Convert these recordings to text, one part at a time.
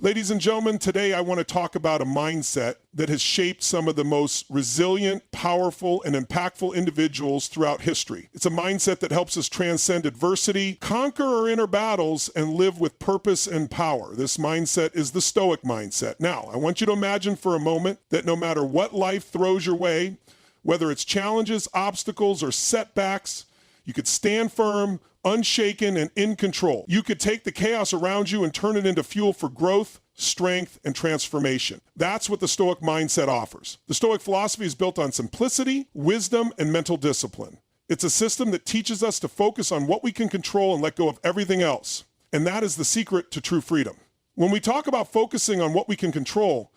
Ladies and gentlemen, today I want to talk about a mindset that has shaped some of the most resilient, powerful, and impactful individuals throughout history. It's a mindset that helps us transcend adversity, conquer our inner battles, and live with purpose and power. This mindset is the Stoic Mindset. Now, I want you to imagine for a moment that no matter what life throws your way, whether it's challenges, obstacles, or setbacks, you could stand firm, unshaken, and in control. You could take the chaos around you and turn it into fuel for growth, strength, and transformation. That's what the Stoic mindset offers. The Stoic philosophy is built on simplicity, wisdom, and mental discipline. It's a system that teaches us to focus on what we can control and let go of everything else. And that is the secret to true freedom. When we talk about focusing on what we can control,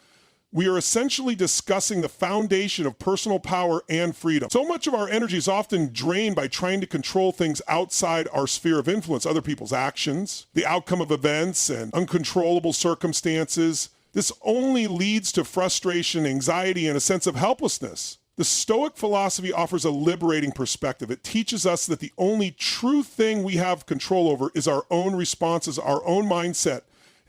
we are essentially discussing the foundation of personal power and freedom. So much of our energy is often drained by trying to control things outside our sphere of influence, other people's actions, the outcome of events, and uncontrollable circumstances. This only leads to frustration, anxiety, and a sense of helplessness. The Stoic philosophy offers a liberating perspective. It teaches us that the only true thing we have control over is our own responses, our own mindset,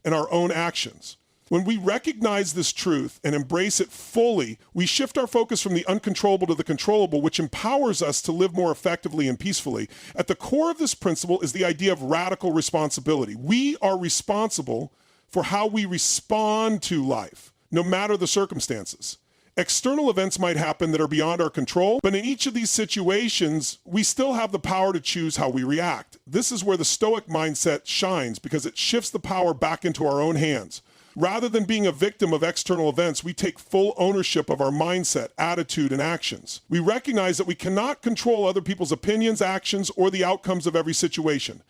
and our own actions. When we recognize this truth and embrace it fully, we shift our focus from the uncontrollable to the controllable, which empowers us to live more effectively and peacefully. At the core of this principle is the idea of radical responsibility. We are responsible for how we respond to life, no matter the circumstances. External events might happen that are beyond our control, but in each of these situations, we still have the power to choose how we react. This is where the Stoic mindset shines because it shifts the power back into our own hands. Rather than being a victim of external events, we take full ownership of our mindset, attitude, and actions. We recognize that we cannot control other people's opinions, actions, or the outcomes of every situation,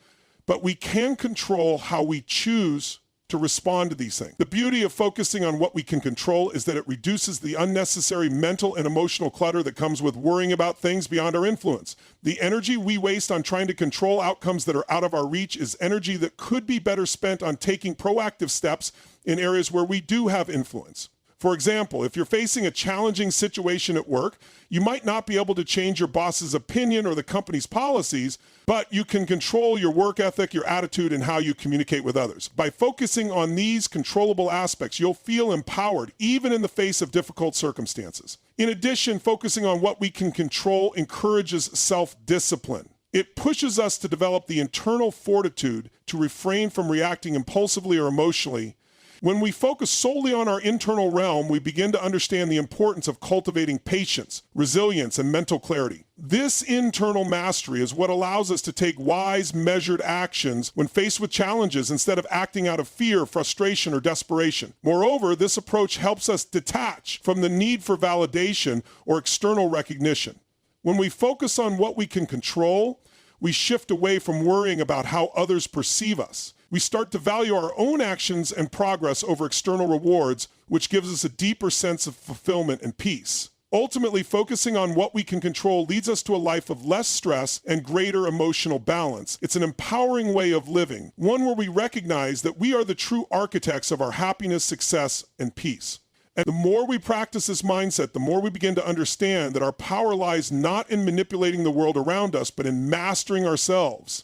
but we can control how we choose to respond to these things. The beauty of focusing on what we can control is that it reduces the unnecessary mental and emotional clutter that comes with worrying about things beyond our influence. The energy we waste on trying to control outcomes that are out of our reach is energy that could be better spent on taking proactive steps in areas where we do have influence. For example, if you're facing a challenging situation at work, you might not be able to change your boss's opinion or the company's policies, but you can control your work ethic, your attitude, and how you communicate with others. By focusing on these controllable aspects, you'll feel empowered even in the face of difficult circumstances. In addition, focusing on what we can control encourages self-discipline. It pushes us to develop the internal fortitude to refrain from reacting impulsively or emotionally. When we focus solely on our internal realm, we begin to understand the importance of cultivating patience, resilience, and mental clarity. This internal mastery is what allows us to take wise, measured actions when faced with challenges instead of acting out of fear, frustration, or desperation. Moreover, this approach helps us detach from the need for validation or external recognition. When we focus on what we can control, we shift away from worrying about how others perceive us. We start to value our own actions and progress over external rewards, which gives us a deeper sense of fulfillment and peace. Ultimately, focusing on what we can control leads us to a life of less stress and greater emotional balance. It's an empowering way of living, one where we recognize that we are the true architects of our happiness, success, and peace. And the more we practice this mindset, the more we begin to understand that our power lies not in manipulating the world around us, but in mastering ourselves.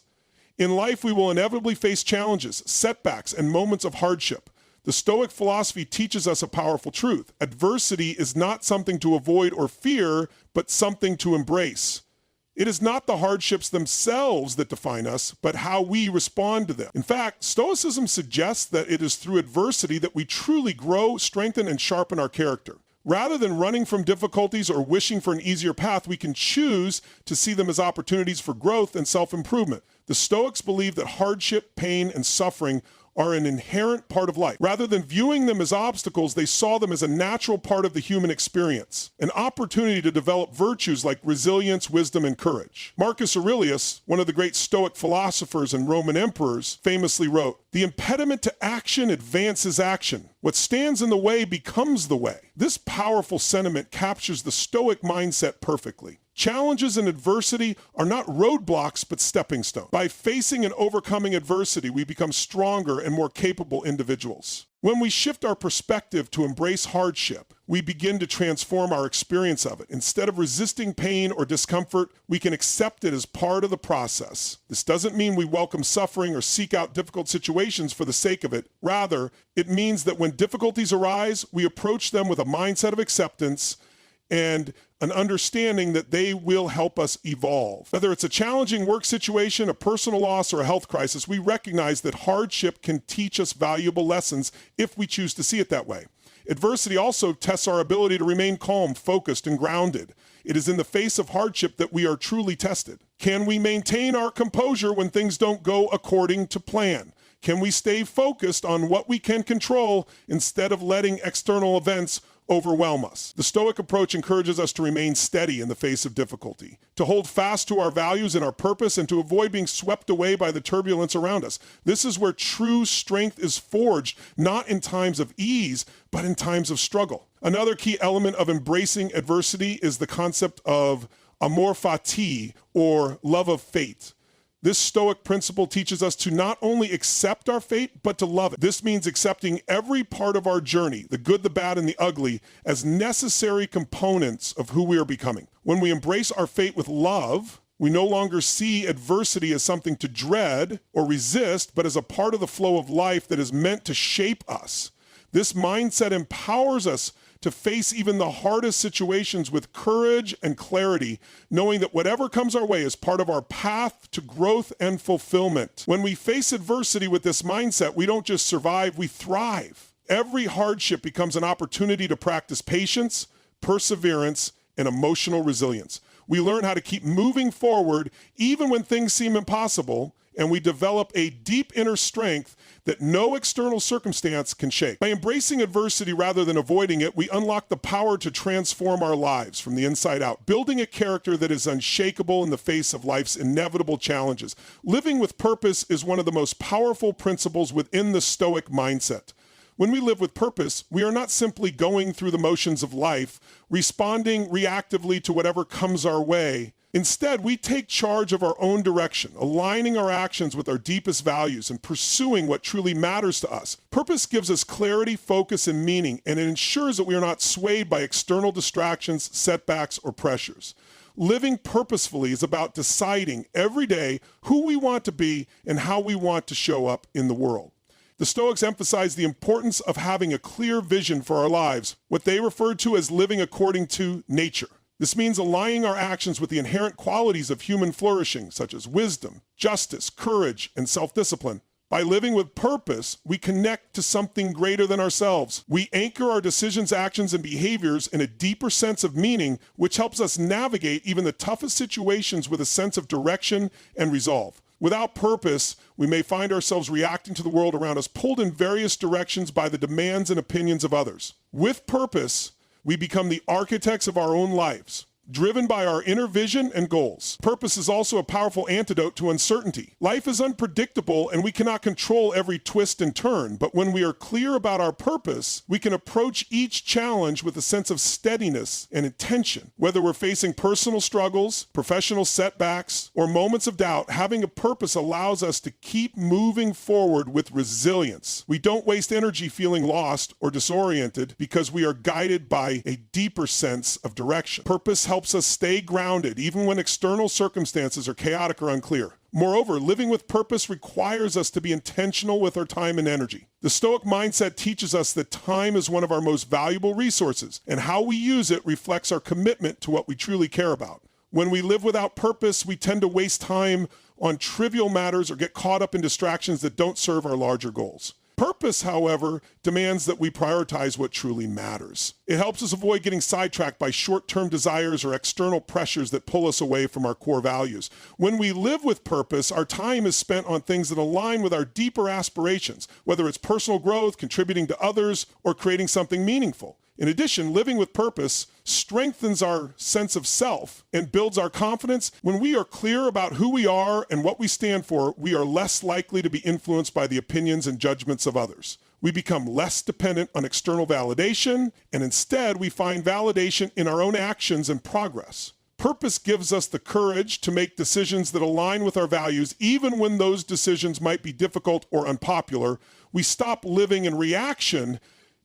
In life, we will inevitably face challenges, setbacks, and moments of hardship. The Stoic philosophy teaches us a powerful truth. Adversity is not something to avoid or fear, but something to embrace. It is not the hardships themselves that define us, but how we respond to them. In fact, Stoicism suggests that it is through adversity that we truly grow, strengthen, and sharpen our character. Rather than running from difficulties or wishing for an easier path, we can choose to see them as opportunities for growth and self-improvement. The Stoics believe that hardship, pain, and suffering are an inherent part of life. Rather than viewing them as obstacles, they saw them as a natural part of the human experience, an opportunity to develop virtues like resilience, wisdom, and courage. Marcus Aurelius, one of the great Stoic philosophers and Roman emperors, famously wrote, "The impediment to action advances action. What stands in the way becomes the way." This powerful sentiment captures the Stoic mindset perfectly. Challenges and adversity are not roadblocks, but stepping stones. By facing and overcoming adversity, we become stronger and more capable individuals. When we shift our perspective to embrace hardship, we begin to transform our experience of it. Instead of resisting pain or discomfort, we can accept it as part of the process. This doesn't mean we welcome suffering or seek out difficult situations for the sake of it. Rather, it means that when difficulties arise, we approach them with a mindset of acceptance and an understanding that they will help us evolve. Whether it's a challenging work situation, a personal loss, or a health crisis, we recognize that hardship can teach us valuable lessons if we choose to see it that way. Adversity also tests our ability to remain calm, focused, and grounded. It is in the face of hardship that we are truly tested. Can we maintain our composure when things don't go according to plan? Can we stay focused on what we can control instead of letting external events overwhelm us? The Stoic approach encourages us to remain steady in the face of difficulty, to hold fast to our values and our purpose, and to avoid being swept away by the turbulence around us. This is where true strength is forged, not in times of ease, but in times of struggle. Another key element of embracing adversity is the concept of amor fati, or love of fate. This Stoic principle teaches us to not only accept our fate, but to love it. This means accepting every part of our journey, the good, the bad, and the ugly, as necessary components of who we are becoming. When we embrace our fate with love, we no longer see adversity as something to dread or resist, but as a part of the flow of life that is meant to shape us. This mindset empowers us to face even the hardest situations with courage and clarity, knowing that whatever comes our way is part of our path to growth and fulfillment. When we face adversity with this mindset, we don't just survive, we thrive. Every hardship becomes an opportunity to practice patience, perseverance, and emotional resilience. We learn how to keep moving forward even when things seem impossible, and we develop a deep inner strength that no external circumstance can shake. By embracing adversity rather than avoiding it, we unlock the power to transform our lives from the inside out, building a character that is unshakable in the face of life's inevitable challenges. Living with purpose is one of the most powerful principles within the Stoic mindset. When we live with purpose, we are not simply going through the motions of life, responding reactively to whatever comes our way. Instead, we take charge of our own direction, aligning our actions with our deepest values and pursuing what truly matters to us. Purpose gives us clarity, focus, and meaning, and it ensures that we are not swayed by external distractions, setbacks, or pressures. Living purposefully is about deciding every day who we want to be and how we want to show up in the world. The Stoics emphasize the importance of having a clear vision for our lives, what they referred to as living according to nature. This means aligning our actions with the inherent qualities of human flourishing, such as wisdom, justice, courage, and self-discipline. By living with purpose, we connect to something greater than ourselves. We anchor our decisions, actions, and behaviors in a deeper sense of meaning, which helps us navigate even the toughest situations with a sense of direction and resolve. Without purpose, we may find ourselves reacting to the world around us, pulled in various directions by the demands and opinions of others. With purpose, we become the architects of our own lives, driven by our inner vision and goals. Purpose is also a powerful antidote to uncertainty. Life is unpredictable and we cannot control every twist and turn, but when we are clear about our purpose, we can approach each challenge with a sense of steadiness and intention. Whether we're facing personal struggles, professional setbacks, or moments of doubt, having a purpose allows us to keep moving forward with resilience. We don't waste energy feeling lost or disoriented because we are guided by a deeper sense of direction. Purpose helps us stay grounded even when external circumstances are chaotic or unclear. Moreover, living with purpose requires us to be intentional with our time and energy. The Stoic mindset teaches us that time is one of our most valuable resources, and how we use it reflects our commitment to what we truly care about. When we live without purpose, we tend to waste time on trivial matters or get caught up in distractions that don't serve our larger goals. Purpose, however, demands that we prioritize what truly matters. It helps us avoid getting sidetracked by short-term desires or external pressures that pull us away from our core values. When we live with purpose, our time is spent on things that align with our deeper aspirations, whether it's personal growth, contributing to others, or creating something meaningful. In addition, living with purpose strengthens our sense of self and builds our confidence. When we are clear about who we are and what we stand for, we are less likely to be influenced by the opinions and judgments of others. We become less dependent on external validation, and instead we find validation in our own actions and progress. Purpose gives us the courage to make decisions that align with our values, even when those decisions might be difficult or unpopular. We stop living in reaction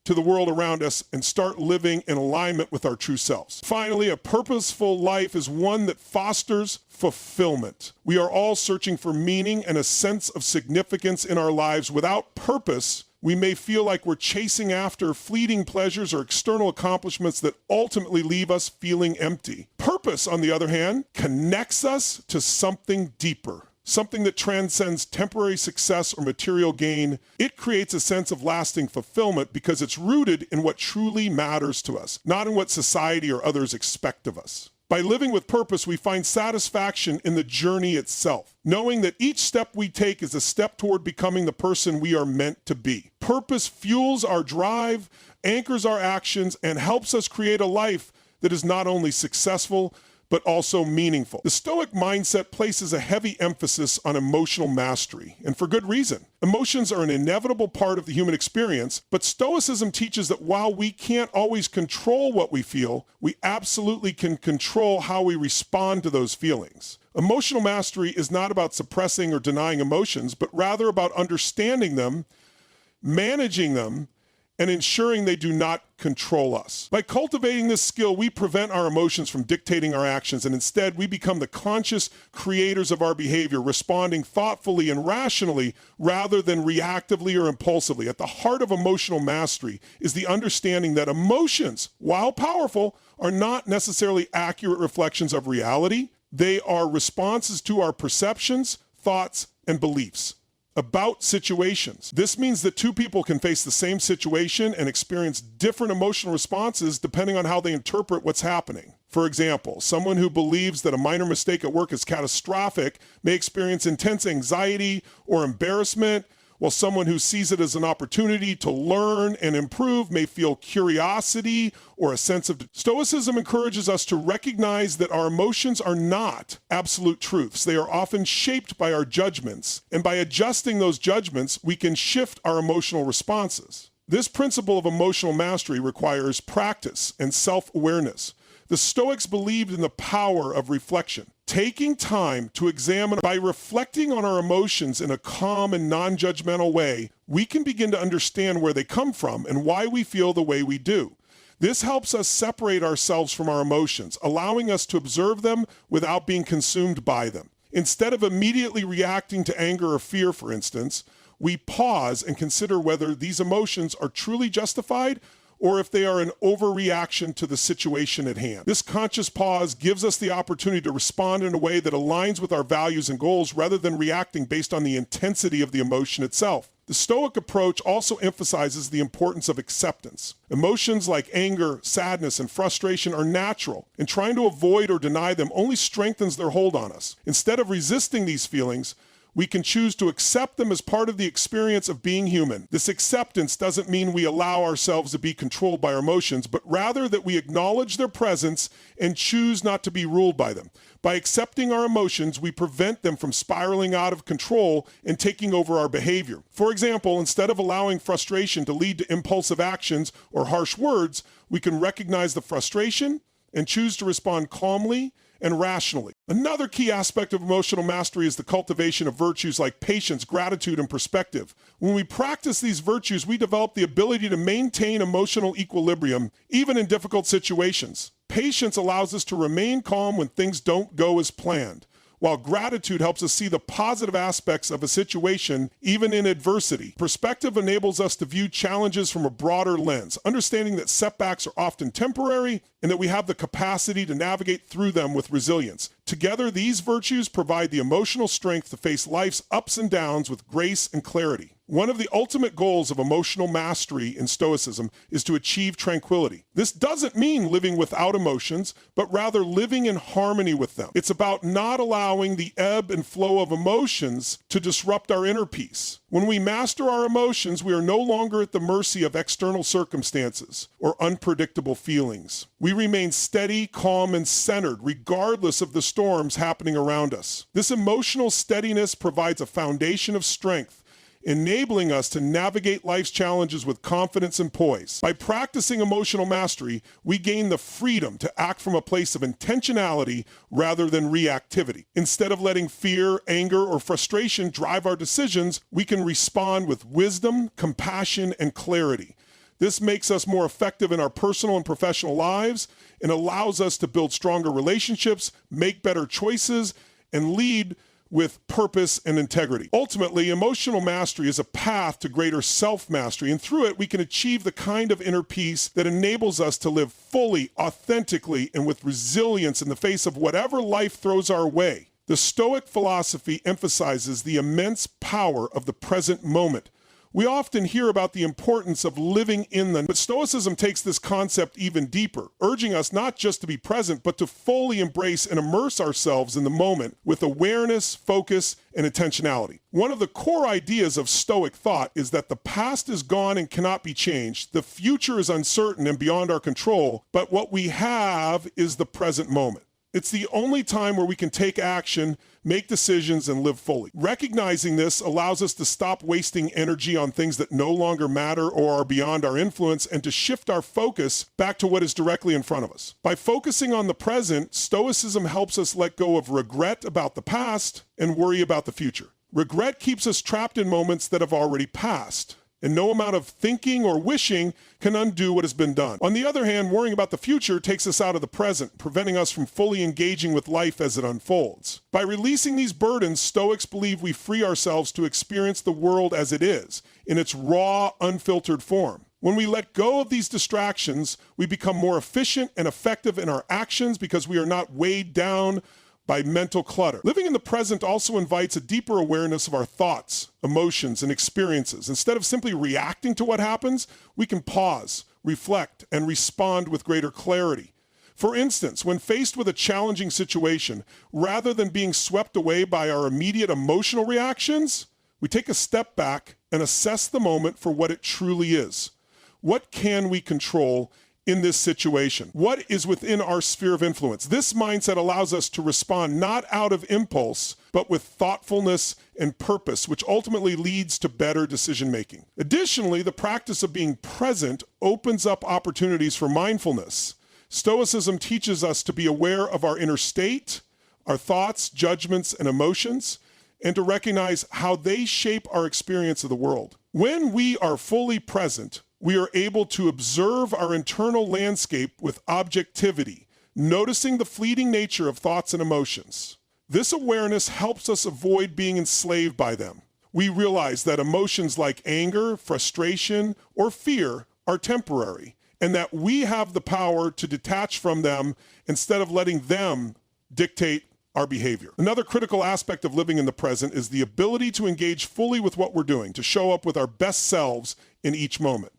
to the world around us and start living in alignment with our true selves. Finally, a purposeful life is one that fosters fulfillment. We are all searching for meaning and a sense of significance in our lives. Without purpose, we may feel like we're chasing after fleeting pleasures or external accomplishments that ultimately leave us feeling empty. Purpose, on the other hand, connects us to something deeper, something that transcends temporary success or material gain. It creates a sense of lasting fulfillment because it's rooted in what truly matters to us, not in what society or others expect of us. By living with purpose, we find satisfaction in the journey itself, knowing that each step we take is a step toward becoming the person we are meant to be. Purpose fuels our drive, anchors our actions, and helps us create a life that is not only successful, but also meaningful. The Stoic mindset places a heavy emphasis on emotional mastery, and for good reason. Emotions are an inevitable part of the human experience, but Stoicism teaches that while we can't always control what we feel, we absolutely can control how we respond to those feelings. Emotional mastery is not about suppressing or denying emotions, but rather about understanding them, managing them, and ensuring they do not control us. By cultivating this skill, we prevent our emotions from dictating our actions, and instead we become the conscious creators of our behavior, responding thoughtfully and rationally rather than reactively or impulsively. At the heart of emotional mastery is the understanding that emotions, while powerful, are not necessarily accurate reflections of reality. They are responses to our perceptions, thoughts, and beliefs about situations. This means that two people can face the same situation and experience different emotional responses depending on how they interpret what's happening. For example, someone who believes that a minor mistake at work is catastrophic may experience intense anxiety or embarrassment, while someone who sees it as an opportunity to learn and improve may feel curiosity or a sense of... Stoicism encourages us to recognize that our emotions are not absolute truths. They are often shaped by our judgments, and by adjusting those judgments, we can shift our emotional responses. This principle of emotional mastery requires practice and self-awareness. The Stoics believed in the power of reflection. Taking time to examine, by reflecting on our emotions in a calm and non-judgmental way, we can begin to understand where they come from and why we feel the way we do. This helps us separate ourselves from our emotions, allowing us to observe them without being consumed by them. Instead of immediately reacting to anger or fear, for instance, we pause and consider whether these emotions are truly justified or if they are an overreaction to the situation at hand. This conscious pause gives us the opportunity to respond in a way that aligns with our values and goals rather than reacting based on the intensity of the emotion itself. The Stoic approach also emphasizes the importance of acceptance. Emotions like anger, sadness, and frustration are natural, and trying to avoid or deny them only strengthens their hold on us. Instead of resisting these feelings, we can choose to accept them as part of the experience of being human. This acceptance doesn't mean we allow ourselves to be controlled by our emotions, but rather that we acknowledge their presence and choose not to be ruled by them. By accepting our emotions, we prevent them from spiraling out of control and taking over our behavior. For example, instead of allowing frustration to lead to impulsive actions or harsh words, we can recognize the frustration and choose to respond calmly and rationally. Another key aspect of emotional mastery is the cultivation of virtues like patience, gratitude, and perspective. When we practice these virtues, we develop the ability to maintain emotional equilibrium, even in difficult situations. Patience allows us to remain calm when things don't go as planned, while gratitude helps us see the positive aspects of a situation, even in adversity. Perspective enables us to view challenges from a broader lens, understanding that setbacks are often temporary and that we have the capacity to navigate through them with resilience. Together, these virtues provide the emotional strength to face life's ups and downs with grace and clarity. One of the ultimate goals of emotional mastery in Stoicism is to achieve tranquility. This doesn't mean living without emotions, but rather living in harmony with them. It's about not allowing the ebb and flow of emotions to disrupt our inner peace. When we master our emotions, we are no longer at the mercy of external circumstances or unpredictable feelings. We remain steady, calm, and centered, regardless of the storms happening around us. This emotional steadiness provides a foundation of strength, enabling us to navigate life's challenges with confidence and poise. By practicing emotional mastery, we gain the freedom to act from a place of intentionality rather than reactivity. Instead of letting fear, anger, or frustration drive our decisions, we can respond with wisdom, compassion, and clarity. This makes us more effective in our personal and professional lives and allows us to build stronger relationships, make better choices, and lead with purpose and integrity. Ultimately, emotional mastery is a path to greater self-mastery, and through it, we can achieve the kind of inner peace that enables us to live fully, authentically, and with resilience in the face of whatever life throws our way. The Stoic philosophy emphasizes the immense power of the present moment. We often hear about the importance of living in the, but Stoicism takes this concept even deeper, urging us not just to be present, but to fully embrace and immerse ourselves in the moment with awareness, focus, and intentionality. One of the core ideas of Stoic thought is that the past is gone and cannot be changed. The future is uncertain and beyond our control, but what we have is the present moment. It's the only time where we can take action, make decisions, and live fully. Recognizing this allows us to stop wasting energy on things that no longer matter or are beyond our influence and to shift our focus back to what is directly in front of us. By focusing on the present, Stoicism helps us let go of regret about the past and worry about the future. Regret keeps us trapped in moments that have already passed, and no amount of thinking or wishing can undo what has been done. On the other hand, worrying about the future takes us out of the present, preventing us from fully engaging with life as it unfolds. By releasing these burdens, Stoics believe we free ourselves to experience the world as it is, in its raw, unfiltered form. When we let go of these distractions, we become more efficient and effective in our actions because we are not weighed down by mental clutter. Living in the present also invites a deeper awareness of our thoughts, emotions, and experiences. Instead of simply reacting to what happens, we can pause, reflect, and respond with greater clarity. For instance, when faced with a challenging situation, rather than being swept away by our immediate emotional reactions, we take a step back and assess the moment for what it truly is. What can we control in this situation? What is within our sphere of influence? This mindset allows us to respond not out of impulse, but with thoughtfulness and purpose, which ultimately leads to better decision-making. Additionally, the practice of being present opens up opportunities for mindfulness. Stoicism teaches us to be aware of our inner state, our thoughts, judgments, and emotions, and to recognize how they shape our experience of the world. When we are fully present, we are able to observe our internal landscape with objectivity, noticing the fleeting nature of thoughts and emotions. This awareness helps us avoid being enslaved by them. We realize that emotions like anger, frustration, or fear are temporary, and that we have the power to detach from them instead of letting them dictate our behavior. Another critical aspect of living in the present is the ability to engage fully with what we're doing, to show up with our best selves in each moment.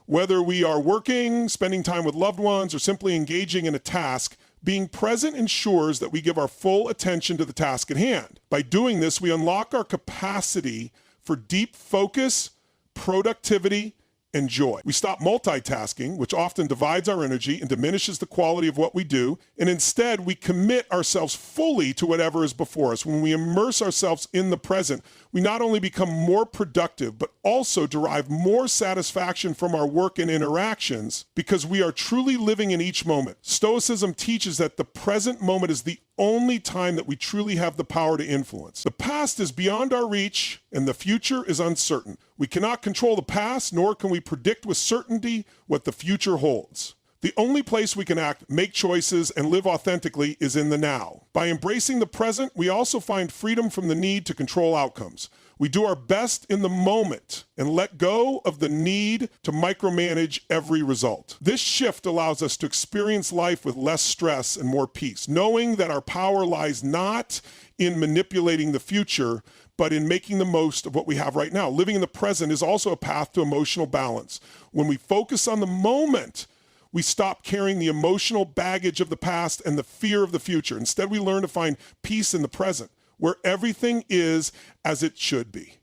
Whether we are working, spending time with loved ones, or simply engaging in a task, being present ensures that we give our full attention to the task at hand. By doing this, we unlock our capacity for deep focus, productivity, and joy. We stop multitasking, which often divides our energy and diminishes the quality of what we do, and instead we commit ourselves fully to whatever is before us. When we immerse ourselves in the present, we not only become more productive, but also derive more satisfaction from our work and interactions because we are truly living in each moment. Stoicism teaches that the present moment is the only time that we truly have the power to influence. The past is beyond our reach, and the future is uncertain. We cannot control the past, nor can we predict with certainty what the future holds. The only place we can act, make choices, and live authentically is in the now. By embracing the present, we also find freedom from the need to control outcomes. We do our best in the moment and let go of the need to micromanage every result. This shift allows us to experience life with less stress and more peace, knowing that our power lies not in manipulating the future, but in making the most of what we have right now. Living in the present is also a path to emotional balance. When we focus on the moment, we stop carrying the emotional baggage of the past and the fear of the future. Instead, we learn to find peace in the present, where everything is as it should be.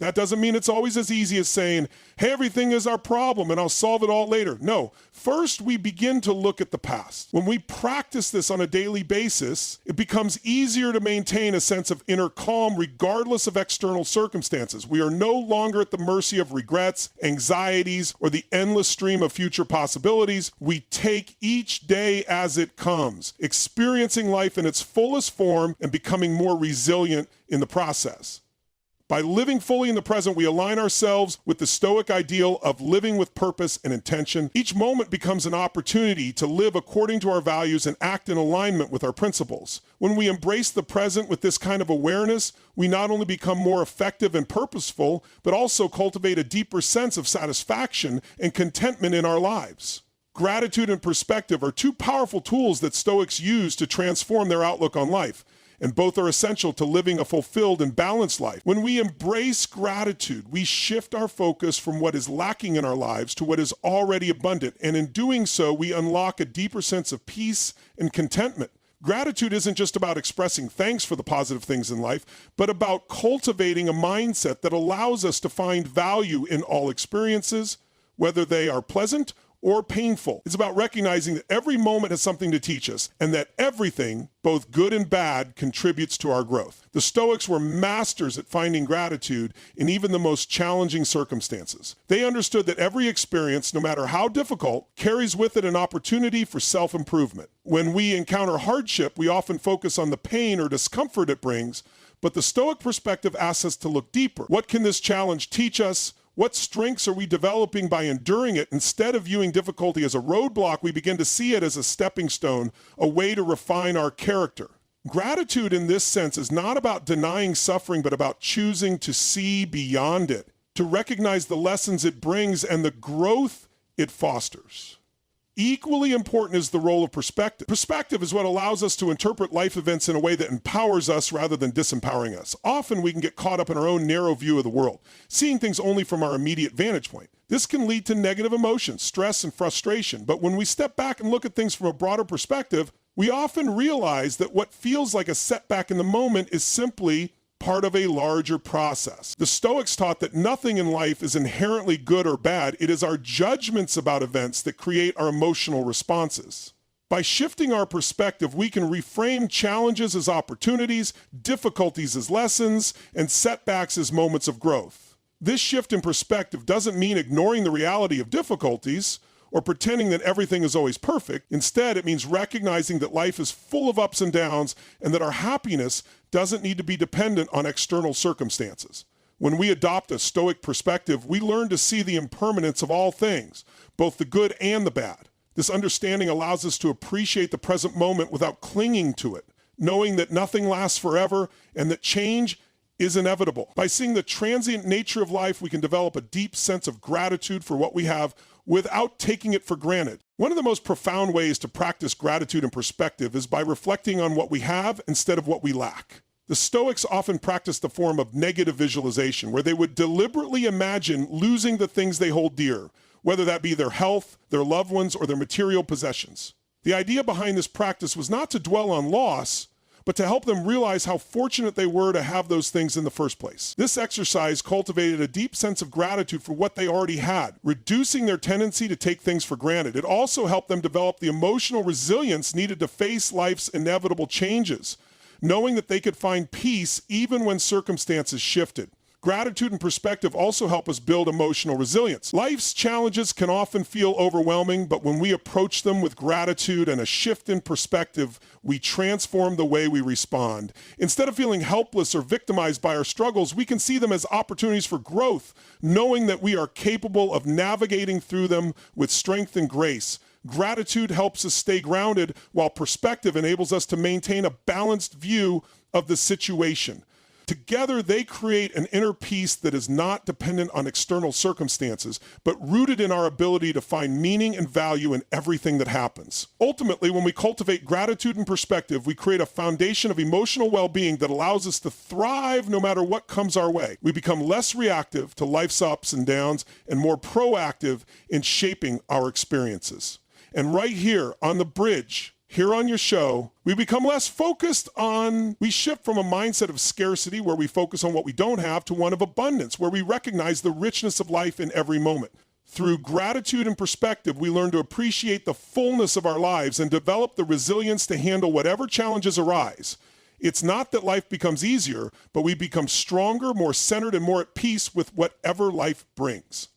That doesn't mean it's always as easy as saying, hey, everything is our problem and I'll solve it all later. No, first we begin to look at the past. When we practice this on a daily basis, it becomes easier to maintain a sense of inner calm regardless of external circumstances. We are no longer at the mercy of regrets, anxieties, or the endless stream of future possibilities. We take each day as it comes, experiencing life in its fullest form and becoming more resilient in the process. By living fully in the present, we align ourselves with the Stoic ideal of living with purpose and intention. Each moment becomes an opportunity to live according to our values and act in alignment with our principles. When we embrace the present with this kind of awareness, we not only become more effective and purposeful, but also cultivate a deeper sense of satisfaction and contentment in our lives. Gratitude and perspective are two powerful tools that Stoics use to transform their outlook on life, and both are essential to living a fulfilled and balanced life. When we embrace gratitude, we shift our focus from what is lacking in our lives to what is already abundant, and in doing so, we unlock a deeper sense of peace and contentment. Gratitude isn't just about expressing thanks for the positive things in life, but about cultivating a mindset that allows us to find value in all experiences, whether they are pleasant or painful. It's about recognizing that every moment has something to teach us and that everything, both good and bad, contributes to our growth. The Stoics were masters at finding gratitude in even the most challenging circumstances. They understood that every experience, no matter how difficult, carries with it an opportunity for self-improvement. When we encounter hardship, we often focus on the pain or discomfort it brings, but the Stoic perspective asks us to look deeper. What can this challenge teach us? What strengths are we developing by enduring it? Instead of viewing difficulty as a roadblock, we begin to see it as a stepping stone, a way to refine our character. Gratitude in this sense is not about denying suffering, but about choosing to see beyond it, to recognize the lessons it brings and the growth it fosters. Equally important is the role of perspective. Perspective is what allows us to interpret life events in a way that empowers us rather than disempowering us. Often we can get caught up in our own narrow view of the world, seeing things only from our immediate vantage point. This can lead to negative emotions, stress, and frustration. But when we step back and look at things from a broader perspective, we often realize that what feels like a setback in the moment is simply part of a larger process. The Stoics taught that nothing in life is inherently good or bad. It is our judgments about events that create our emotional responses. By shifting our perspective, we can reframe challenges as opportunities, difficulties as lessons, and setbacks as moments of growth. This shift in perspective doesn't mean ignoring the reality of difficulties or pretending that everything is always perfect. Instead, it means recognizing that life is full of ups and downs and that our happiness doesn't need to be dependent on external circumstances. When we adopt a Stoic perspective, we learn to see the impermanence of all things, both the good and the bad. This understanding allows us to appreciate the present moment without clinging to it, knowing that nothing lasts forever and that change is inevitable. By seeing the transient nature of life, we can develop a deep sense of gratitude for what we have without taking it for granted. One of the most profound ways to practice gratitude and perspective is by reflecting on what we have instead of what we lack. The Stoics often practiced a form of negative visualization where they would deliberately imagine losing the things they hold dear, whether that be their health, their loved ones, or their material possessions. The idea behind this practice was not to dwell on loss, but to help them realize how fortunate they were to have those things in the first place. This exercise cultivated a deep sense of gratitude for what they already had, reducing their tendency to take things for granted. It also helped them develop the emotional resilience needed to face life's inevitable changes, knowing that they could find peace even when circumstances shifted. Gratitude and perspective also help us build emotional resilience. Life's challenges can often feel overwhelming, but when we approach them with gratitude and a shift in perspective, we transform the way we respond. Instead of feeling helpless or victimized by our struggles, we can see them as opportunities for growth, knowing that we are capable of navigating through them with strength and grace. Gratitude helps us stay grounded, while perspective enables us to maintain a balanced view of the situation. Together, they create an inner peace that is not dependent on external circumstances, but rooted in our ability to find meaning and value in everything that happens. Ultimately, when we cultivate gratitude and perspective, we create a foundation of emotional well-being that allows us to thrive no matter what comes our way. We become less reactive to life's ups and downs and more proactive in shaping our experiences. And right here on the bridge, Here on your show, we shift from a mindset of scarcity where we focus on what we don't have to one of abundance where we recognize the richness of life in every moment. Through gratitude and perspective, we learn to appreciate the fullness of our lives and develop the resilience to handle whatever challenges arise. It's not that life becomes easier, but we become stronger, more centered, and more at peace with whatever life brings.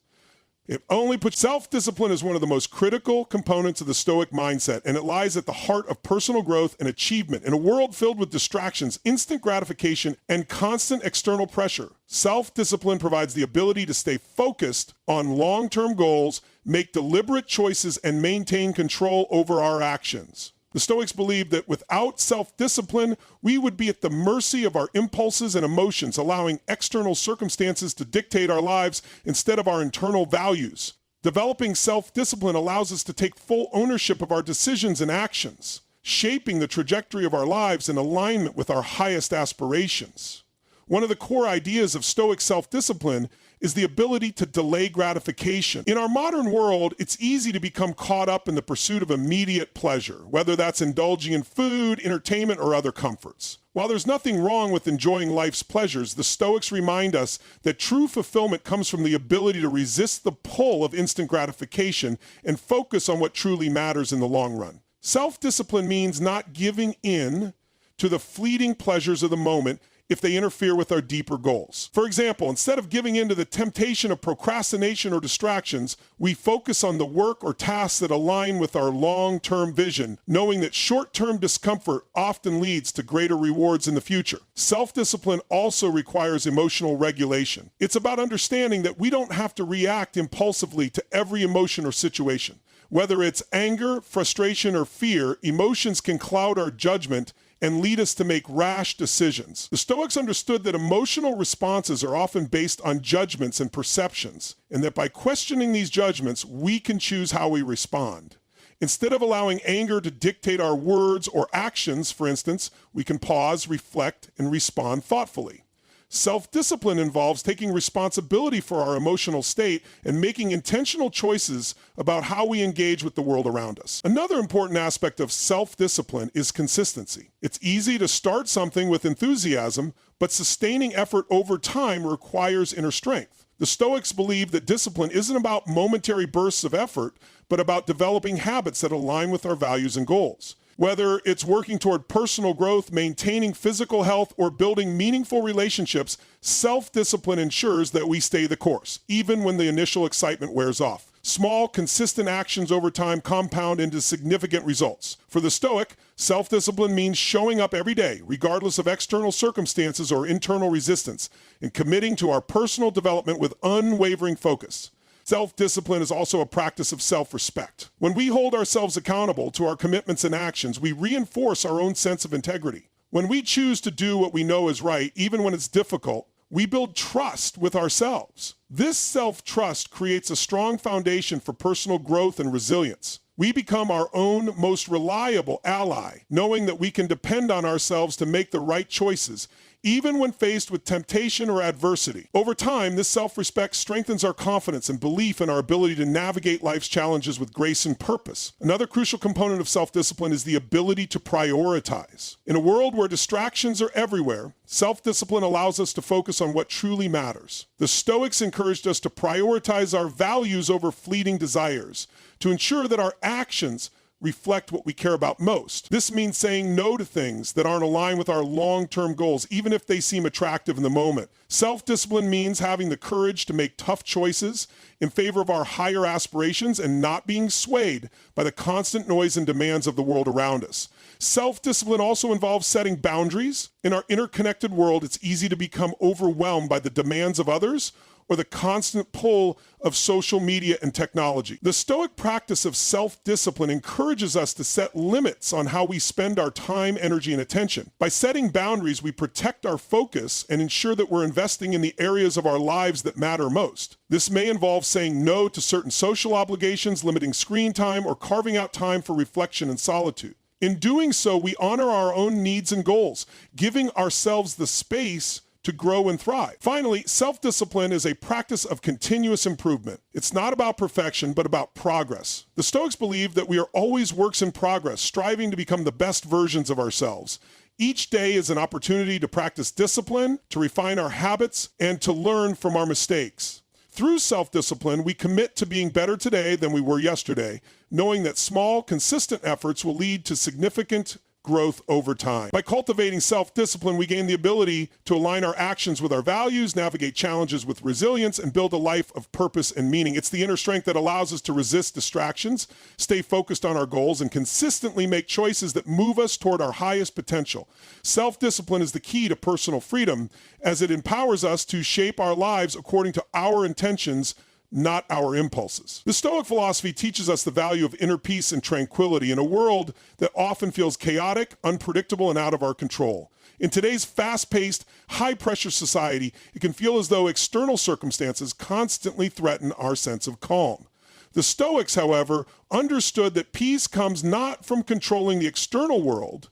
Self-discipline is one of the most critical components of the Stoic mindset, and it lies at the heart of personal growth and achievement. In a world filled with distractions, instant gratification, and constant external pressure, self-discipline provides the ability to stay focused on long-term goals, make deliberate choices, and maintain control over our actions. The Stoics believe that without self-discipline, we would be at the mercy of our impulses and emotions, allowing external circumstances to dictate our lives instead of our internal values. Developing self-discipline allows us to take full ownership of our decisions and actions, shaping the trajectory of our lives in alignment with our highest aspirations. One of the core ideas of Stoic self-discipline is the ability to delay gratification. In our modern world, it's easy to become caught up in the pursuit of immediate pleasure, whether that's indulging in food, entertainment, or other comforts. While there's nothing wrong with enjoying life's pleasures, the Stoics remind us that true fulfillment comes from the ability to resist the pull of instant gratification and focus on what truly matters in the long run. Self-discipline means not giving in to the fleeting pleasures of the moment if they interfere with our deeper goals. For example, instead of giving in to the temptation of procrastination or distractions, we focus on the work or tasks that align with our long-term vision, knowing that short-term discomfort often leads to greater rewards in the future. Self-discipline also requires emotional regulation. It's about understanding that we don't have to react impulsively to every emotion or situation. Whether it's anger, frustration, or fear, emotions can cloud our judgment and lead us to make rash decisions. The Stoics understood that emotional responses are often based on judgments and perceptions, and that by questioning these judgments, we can choose how we respond. Instead of allowing anger to dictate our words or actions, for instance, we can pause, reflect, and respond thoughtfully. Self-discipline involves taking responsibility for our emotional state and making intentional choices about how we engage with the world around us. Another important aspect of self-discipline is consistency. It's easy to start something with enthusiasm, but sustaining effort over time requires inner strength. The Stoics believe that discipline isn't about momentary bursts of effort, but about developing habits that align with our values and goals. Whether it's working toward personal growth, maintaining physical health, or building meaningful relationships, self-discipline ensures that we stay the course, even when the initial excitement wears off. Small, consistent actions over time compound into significant results. For the Stoic, self-discipline means showing up every day, regardless of external circumstances or internal resistance, and committing to our personal development with unwavering focus. Self-discipline is also a practice of self-respect. When we hold ourselves accountable to our commitments and actions, we reinforce our own sense of integrity. When we choose to do what we know is right, even when it's difficult, we build trust with ourselves. This self-trust creates a strong foundation for personal growth and resilience. We become our own most reliable ally, knowing that we can depend on ourselves to make the right choices, even when faced with temptation or adversity. Over time, this self-respect strengthens our confidence and belief in our ability to navigate life's challenges with grace and purpose. Another crucial component of self-discipline is the ability to prioritize. In a world where distractions are everywhere, self-discipline allows us to focus on what truly matters. The Stoics encouraged us to prioritize our values over fleeting desires, to ensure that our actions reflect what we care about most. This means saying no to things that aren't aligned with our long-term goals, even if they seem attractive in the moment. Self-discipline means having the courage to make tough choices in favor of our higher aspirations and not being swayed by the constant noise and demands of the world around us. Self-discipline also involves setting boundaries. In our interconnected world, it's easy to become overwhelmed by the demands of others or the constant pull of social media and technology. The Stoic practice of self-discipline encourages us to set limits on how we spend our time, energy, and attention. By setting boundaries, we protect our focus and ensure that we're investing in the areas of our lives that matter most. This may involve saying no to certain social obligations, limiting screen time, or carving out time for reflection and solitude. In doing so, we honor our own needs and goals, giving ourselves the space to grow and thrive. Finally, self-discipline is a practice of continuous improvement. It's not about perfection, but about progress. The Stoics believe that we are always works in progress, striving to become the best versions of ourselves. Each day is an opportunity to practice discipline, to refine our habits, and to learn from our mistakes. Through self-discipline, we commit to being better today than we were yesterday, knowing that small, consistent efforts will lead to significant growth over time. By cultivating self-discipline, we gain the ability to align our actions with our values, navigate challenges with resilience, and build a life of purpose and meaning. It's the inner strength that allows us to resist distractions, stay focused on our goals, and consistently make choices that move us toward our highest potential. Self-discipline is the key to personal freedom, as it empowers us to shape our lives according to our intentions, not our impulses. The Stoic philosophy teaches us the value of inner peace and tranquility in a world that often feels chaotic, unpredictable, and out of our control. In today's fast-paced, high-pressure society, it can feel as though external circumstances constantly threaten our sense of calm. The Stoics, however, understood that peace comes not from controlling the external world,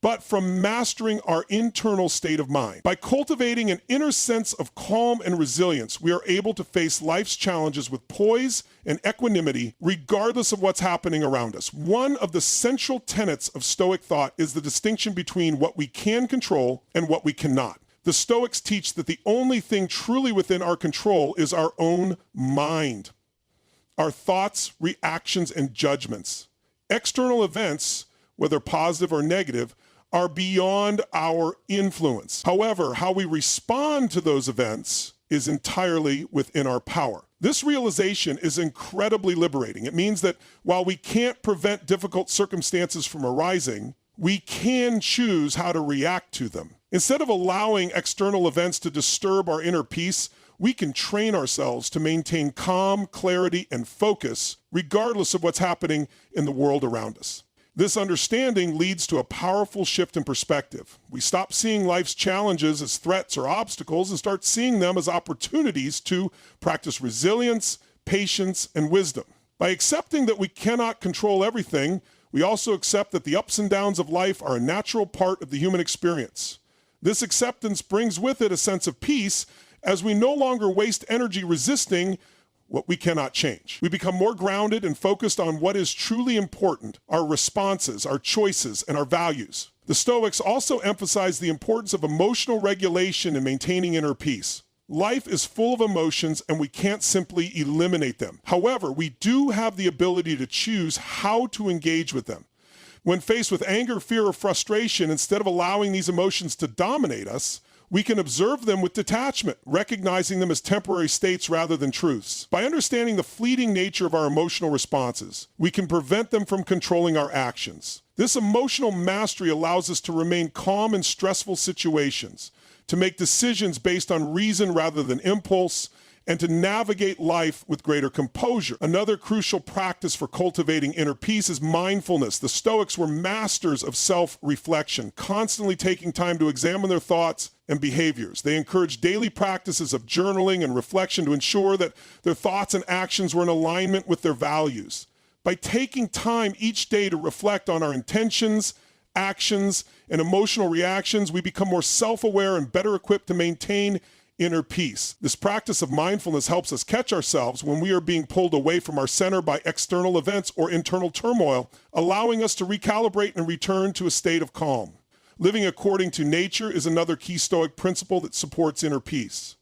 but from mastering our internal state of mind. By cultivating an inner sense of calm and resilience, we are able to face life's challenges with poise and equanimity, regardless of what's happening around us. One of the central tenets of Stoic thought is the distinction between what we can control and what we cannot. The Stoics teach that the only thing truly within our control is our own mind, our thoughts, reactions, and judgments. External events, whether positive or negative, are beyond our influence. However, how we respond to those events is entirely within our power. This realization is incredibly liberating. It means that while we can't prevent difficult circumstances from arising, we can choose how to react to them. Instead of allowing external events to disturb our inner peace, we can train ourselves to maintain calm, clarity, and focus, regardless of what's happening in the world around us. This understanding leads to a powerful shift in perspective. We stop seeing life's challenges as threats or obstacles and start seeing them as opportunities to practice resilience, patience, and wisdom. By accepting that we cannot control everything, we also accept that the ups and downs of life are a natural part of the human experience. This acceptance brings with it a sense of peace, as we no longer waste energy resisting what we cannot change. We become more grounded and focused on what is truly important, our responses, our choices, and our values. The Stoics also emphasize the importance of emotional regulation in maintaining inner peace. Life is full of emotions and we can't simply eliminate them. However, we do have the ability to choose how to engage with them. When faced with anger, fear, or frustration, instead of allowing these emotions to dominate us, we can observe them with detachment, recognizing them as temporary states rather than truths. By understanding the fleeting nature of our emotional responses, we can prevent them from controlling our actions. This emotional mastery allows us to remain calm in stressful situations, to make decisions based on reason rather than impulse, and to navigate life with greater composure. Another crucial practice for cultivating inner peace is mindfulness. The Stoics were masters of self-reflection, constantly taking time to examine their thoughts and behaviors. They encouraged daily practices of journaling and reflection to ensure that their thoughts and actions were in alignment with their values. By taking time each day to reflect on our intentions, actions, and emotional reactions, we become more self-aware and better equipped to maintain inner peace. This practice of mindfulness helps us catch ourselves when we are being pulled away from our center by external events or internal turmoil, allowing us to recalibrate and return to a state of calm. Living according to nature is another key Stoic principle that supports inner peace.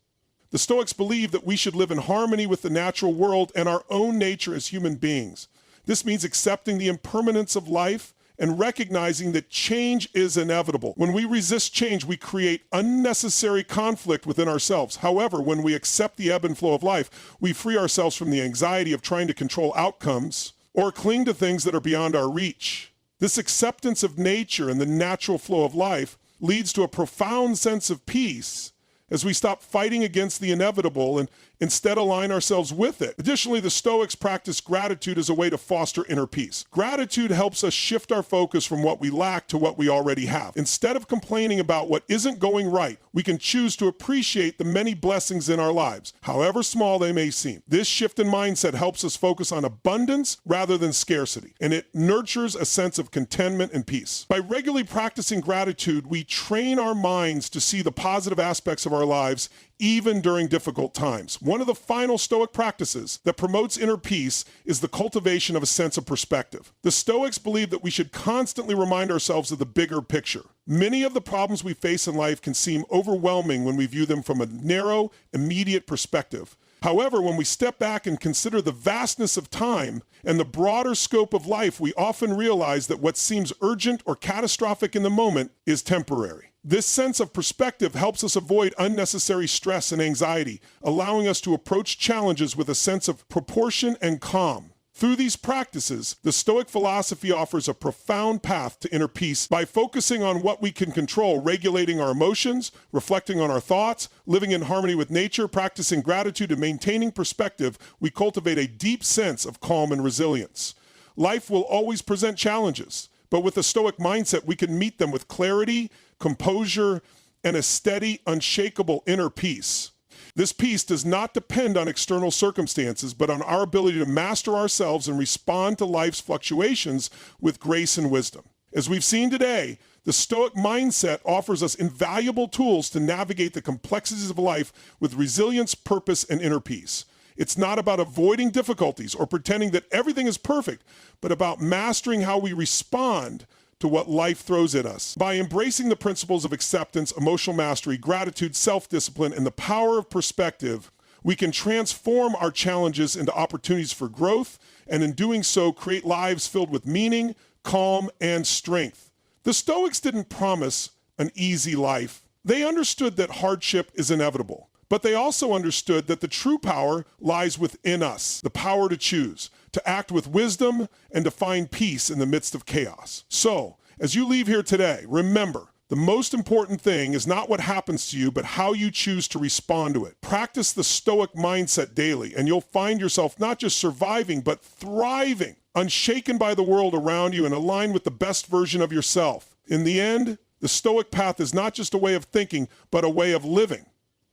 The Stoics believe that we should live in harmony with the natural world and our own nature as human beings. This means accepting the impermanence of life and recognizing that change is inevitable. When we resist change, we create unnecessary conflict within ourselves. However, when we accept the ebb and flow of life, we free ourselves from the anxiety of trying to control outcomes or cling to things that are beyond our reach. This acceptance of nature and the natural flow of life leads to a profound sense of peace as we stop fighting against the inevitable and instead align ourselves with it. Additionally, the Stoics practice gratitude as a way to foster inner peace. Gratitude helps us shift our focus from what we lack to what we already have. Instead of complaining about what isn't going right, we can choose to appreciate the many blessings in our lives, however small they may seem. This shift in mindset helps us focus on abundance rather than scarcity, and it nurtures a sense of contentment and peace. By regularly practicing gratitude, we train our minds to see the positive aspects of our lives even during difficult times. One of the final Stoic practices that promotes inner peace is the cultivation of a sense of perspective. The Stoics believe that we should constantly remind ourselves of the bigger picture. Many of the problems we face in life can seem overwhelming when we view them from a narrow, immediate perspective. However, when we step back and consider the vastness of time and the broader scope of life, we often realize that what seems urgent or catastrophic in the moment is temporary. This sense of perspective helps us avoid unnecessary stress and anxiety, allowing us to approach challenges with a sense of proportion and calm. Through these practices, the Stoic philosophy offers a profound path to inner peace by focusing on what we can control, regulating our emotions, reflecting on our thoughts, living in harmony with nature, practicing gratitude, and maintaining perspective. We cultivate a deep sense of calm and resilience. Life will always present challenges, but with a Stoic mindset, we can meet them with clarity, composure, and a steady, unshakable inner peace. This peace does not depend on external circumstances, but on our ability to master ourselves and respond to life's fluctuations with grace and wisdom. As we've seen today, the Stoic mindset offers us invaluable tools to navigate the complexities of life with resilience, purpose, and inner peace. It's not about avoiding difficulties or pretending that everything is perfect, but about mastering how we respond to what life throws at us. By embracing the principles of acceptance, emotional mastery, gratitude, self-discipline, and the power of perspective, we can transform our challenges into opportunities for growth, and in doing so, create lives filled with meaning, calm, and strength. The Stoics didn't promise an easy life. They understood that hardship is inevitable, but they also understood that the true power lies within us, the power to choose, to act with wisdom, and to find peace in the midst of chaos. So, as you leave here today, remember, the most important thing is not what happens to you, but how you choose to respond to it. Practice the Stoic mindset daily, and you'll find yourself not just surviving, but thriving, unshaken by the world around you and aligned with the best version of yourself. In the end, the Stoic path is not just a way of thinking, but a way of living.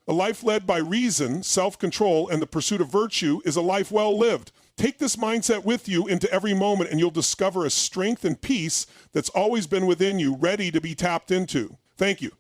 A life led by reason, self-control, and the pursuit of virtue is a life well lived. Take this mindset with you into every moment, and you'll discover a strength and peace that's always been within you, ready to be tapped into. Thank you.